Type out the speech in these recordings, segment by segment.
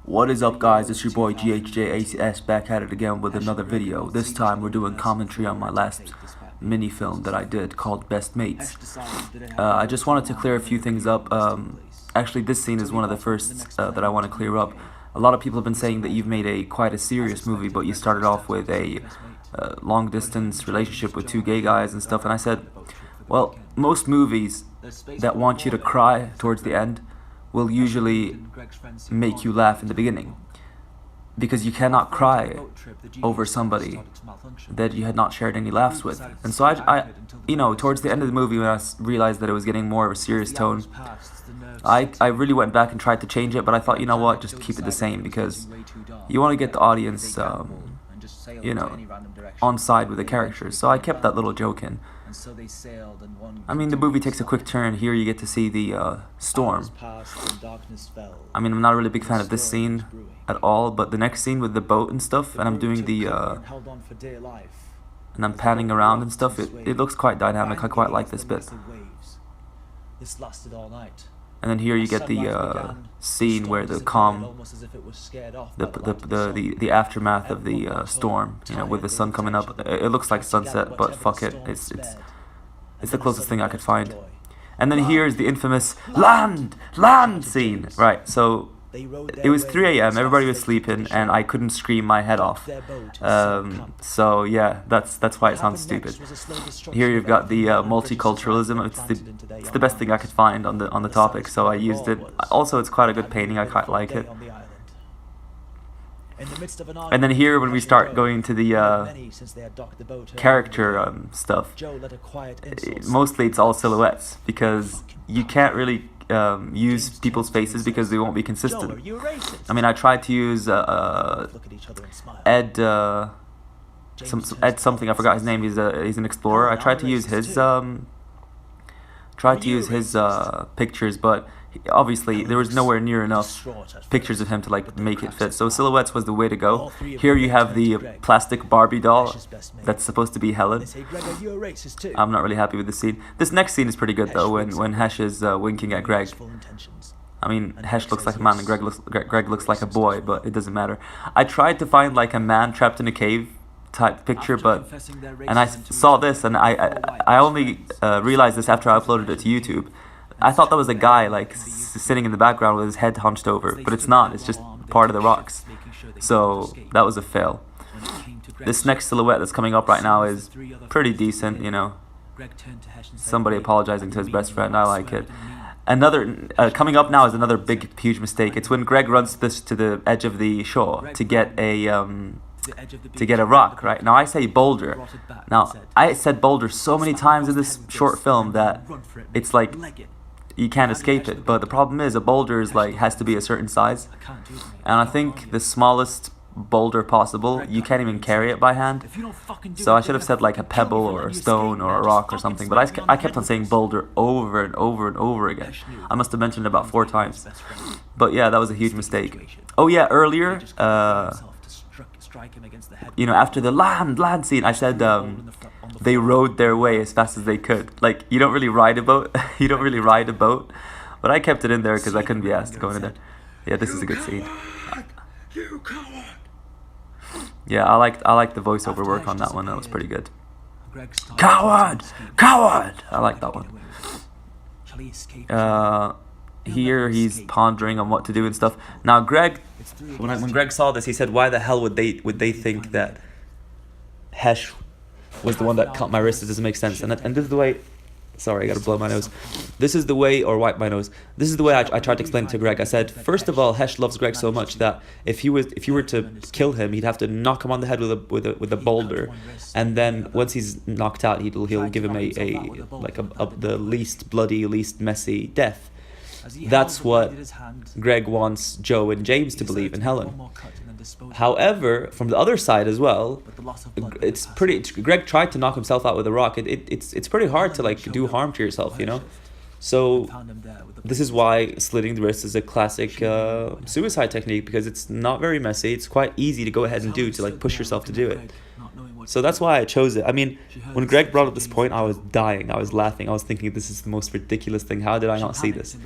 What is up, guys? It's your boy GHJACS back at it again with another video. This time we're doing commentary on my last mini film that I did called Best Mates. I just wanted to clear a few things up. Actually, this scene is one of the first that I want to clear up. A lot of people have been saying that you've made quite a serious movie, but you started off with a long distance relationship with two gay guys and stuff, and I said, well, most movies that want you to cry towards the end will usually make you laugh in the beginning, because you cannot cry over somebody that you had not shared any laughs with. And so I towards the end of the movie, when I realized that it was getting more of a serious tone, I really went back and tried to change it, but I thought, you know what, just keep it the same, because you want to get the audience on side with the characters. So I kept that little joke in. I mean, the movie takes a quick turn. Here you get to see the storm. I mean, I'm not a really big fan of this scene at all, but the next scene with the boat and stuff, and I'm doing the and I'm panning around and stuff, it looks quite dynamic. I quite like this bit. And then here you get the scene where the calm, the aftermath of the storm, with the sun coming up. It looks like sunset, but fuck it, it's the closest thing I could find. And then here's the infamous land scene. Right, so it was 3 a.m. Everybody was sleeping, and I couldn't scream my head off. So yeah, that's why it sounds stupid. Here you've got the multiculturalism. It's the best thing I could find on the topic, so I used it. Also, it's quite a good painting. I quite like it. And then here, when we start going into the character stuff, mostly it's all silhouettes, because you can't really use people's faces because they won't be consistent. I mean, I tried to use Ed something, I forgot his name. He's an explorer. I tried to use his pictures, but obviously there was nowhere near enough pictures of him to make it fit. So silhouettes was the way to go. Here you have the plastic Barbie doll that's supposed to be Helen. I'm not really happy with this scene. This next scene is pretty good though, when Hesh is winking at Greg. I mean, Hesh looks like a man and Greg looks like a boy, but it doesn't matter. I tried to find like a man trapped in a cave type picture, and I saw this, and I only realized this after I uploaded it to YouTube. I thought that was a guy sitting in the background with his head hunched over, but it's not. It's just part of the rocks. So that was a fail. This next silhouette that's coming up right now is pretty decent, Somebody apologizing to his best friend. I like it. Another coming up now is another big, huge mistake. It's when Greg runs to the edge of the shore to get a rock. Right now, I say boulder. Now I said boulder so many times in this short film that it's like you can't escape it. But the problem is, a boulder is has to be a certain size, and I think the smallest boulder possible, you can't even carry it by hand. So I should have said a pebble or a stone or a rock or something, but I kept on saying boulder over and over and over again. I must have mentioned it about 4 times. But yeah, that was a huge mistake. Oh yeah, earlier, after the land scene, I said they rode their way as fast as they could. You don't really ride a boat. You don't really ride a boat, but I kept it in there because I couldn't be asked to go in there. Yeah, this is a good scene. You coward! Yeah, I liked the voiceover work on that one. That was pretty good. Coward! Coward! I like that one. Here he's pondering on what to do and stuff. Now Greg, when Greg saw this, he said, "Why the hell would they think that Hesh was the one that cut my wrist? It doesn't make sense." And this is the way. Sorry, I gotta blow my nose. This is the way, or wipe my nose. This is the way I tried to explain it to Greg. I said, first of all, Hesh loves Greg so much that if you were to kill him, he'd have to knock him on the head with a boulder, and then once he's knocked out, he'll give him the least bloody, least messy death. That's what Greg wants Joe and James to believe in Helen. However, from the other side as well, Greg tried to knock himself out with a rock. It's pretty hard to do harm to yourself, So this is why slitting the wrist is a classic suicide technique, because it's not very messy. It's quite easy to go ahead and do, to push yourself to do it. So that's why I chose it. I mean, when Greg brought up this point, I was dying. I was laughing. I was thinking, this is the most ridiculous thing. How did I not see this?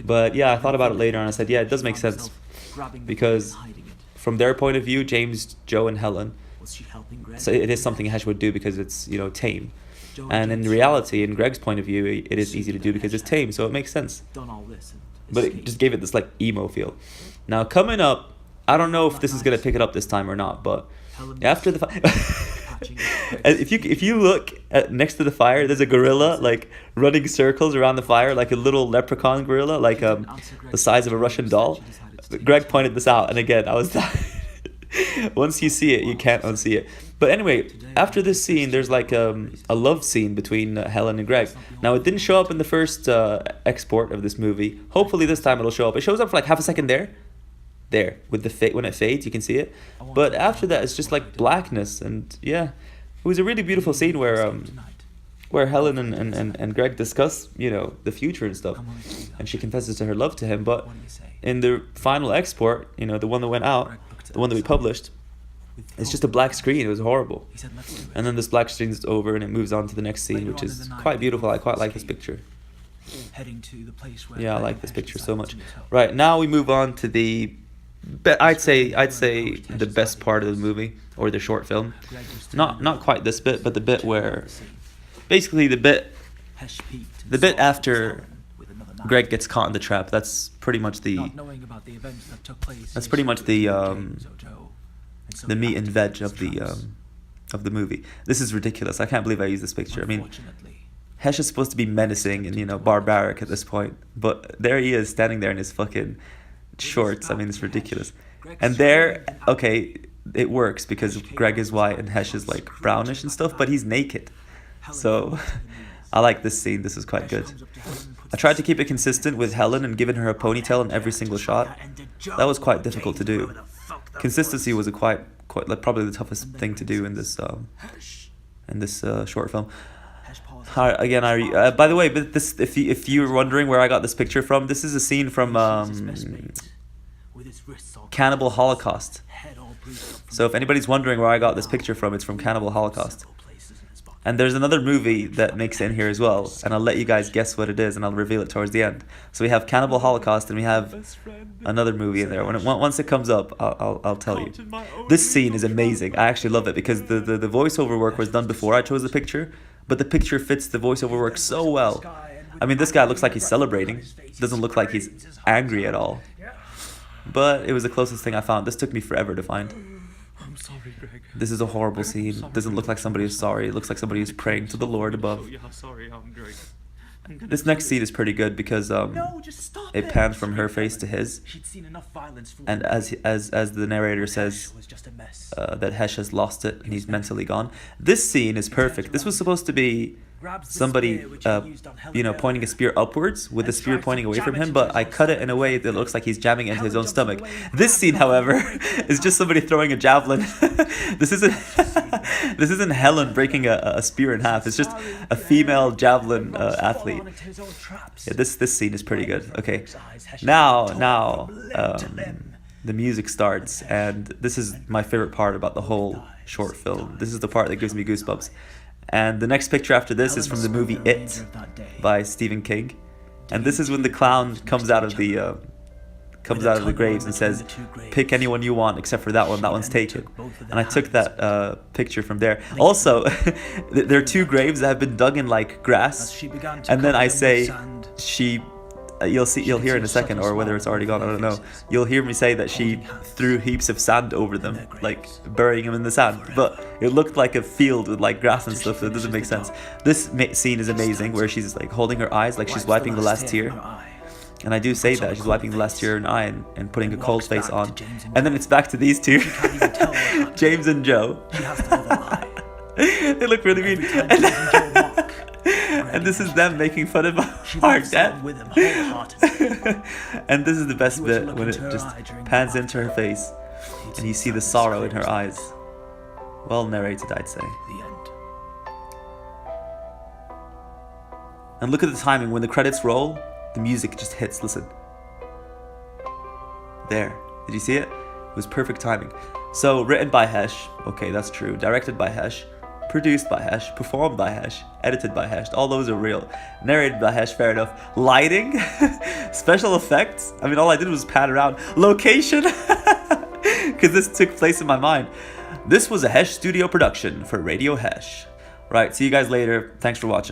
But yeah, I thought about it later and I said, yeah, it does make sense. Because from their point of view, James, Joe, and Helen, so it is something Hesh would do because it's, you know, tame. And in reality, in Greg's point of view, it is easy to do because it's tame, so it makes sense. But it just gave it this like emo feel. Now coming up, I don't know if this is gonna pick it up this time or not, but after the if you look at next to the fire, there's a gorilla like running circles around the fire, like a little leprechaun gorilla, like the size of a Russian doll. Greg pointed this out, and again, I was once you see it, you can't unsee it. But anyway, after this scene, there's like a love scene between Helen and Greg. Now, it didn't show up in the first export of this movie. Hopefully this time it'll show up. It shows up for like half a second there. There, with the when it fades, you can see it. But after that, it's just like blackness. And yeah, it was a really beautiful scene where Helen and Greg discuss, you know, the future and stuff. And she confesses to her love to him. But in the final export, you know, the one that went out, the one that we published, it's just a black screen. It was horrible. And then this black screen's over and it moves on to the next scene, which is quite beautiful. I quite like this picture. Yeah, I like this picture so much. Right, now we move on to the I'd say the best part of the movie, or the short film. Not quite this bit, but the bit where basically the bit after Greg gets caught in the trap. That's pretty much the meat and veg of the movie. This is ridiculous. I can't believe I used this picture. I mean, Hesh is supposed to be menacing and, you know, barbaric at this point, but there he is standing there in his fucking shorts. I mean, it's ridiculous. And there, okay, it works because Greg is white and Hesh is like brownish and stuff, but he's naked. So I like this scene. This is quite good. I tried to keep it consistent with Helen and giving her a ponytail in every single shot. That was quite difficult to do. Consistency was quite like, probably the toughest thing to do in this short film. Again, by the way, but this, if you were wondering where I got this picture from, this is a scene from Cannibal Holocaust. So if anybody's wondering where I got this picture from, it's from Cannibal Holocaust. And there's another movie that makes it in here as well, and I'll let you guys guess what it is, and I'll reveal it towards the end. So we have Cannibal Holocaust, and we have another movie in there. Once it comes up, I'll tell you. This scene is amazing. I actually love it because the voiceover work was done before I chose the picture, but the picture fits the voiceover work so well. I mean, this guy looks like he's celebrating. Doesn't look like he's angry at all. But it was the closest thing I found. This took me forever to find. I'm sorry, Greg. This is a horrible scene. Doesn't look like somebody is sorry. It looks like somebody is praying to the Lord above. How sorry I'm, Greg. This next scene is pretty good because it pans from her face to his, and as the narrator says that Hesh has lost it and he's mentally gone. This scene is perfect. This was supposed to be somebody pointing a spear upwards with the spear pointing away from him, but I cut it in a way that looks like he's jamming into his own stomach. This scene, however, is just somebody throwing a javelin. This isn't Helen breaking a spear in half. It's just a female javelin athlete. Yeah, this scene is pretty good. Okay, now the music starts, and this is my favorite part about the whole short film. This is the part that gives me goosebumps. And the next picture after this is from the movie It by Stephen King, and this is when the clown comes out of the graves and says, "Pick anyone you want except for that one. That one's taken." And I took that picture from there. Also, there are two graves that have been dug in like grass, and then I say she. You'll hear in a second, or whether it's already gone, I don't know. You'll hear me say that she threw heaps of sand over them, like burying them in the sand. But it looked like a field with like grass and stuff, so it doesn't make sense. This scene is amazing, where she's like holding her eyes, like she's wiping the last tear. And I do say that she's wiping the last tear in her eye and putting a cold face on. And then it's back to these two, James and Joe. They look really mean. And this is them making fun of our dad. And this is the best bit, when it just pans into her face and you see the sorrow in her eyes. Well narrated, I'd say. And look at the timing. When the credits roll, the music just hits. Listen. There. Did you see it? It was perfect timing. So written by Hesh, okay, that's true. Directed by Hesh, produced by Hesh, performed by Hesh, edited by Hesh. All those are real. Narrated by Hesh, fair enough. Lighting, special effects. I mean, all I did was pan around. Location, because this took place in my mind. This was a Hesh studio production for Radio Hesh. Right, see you guys later. Thanks for watching.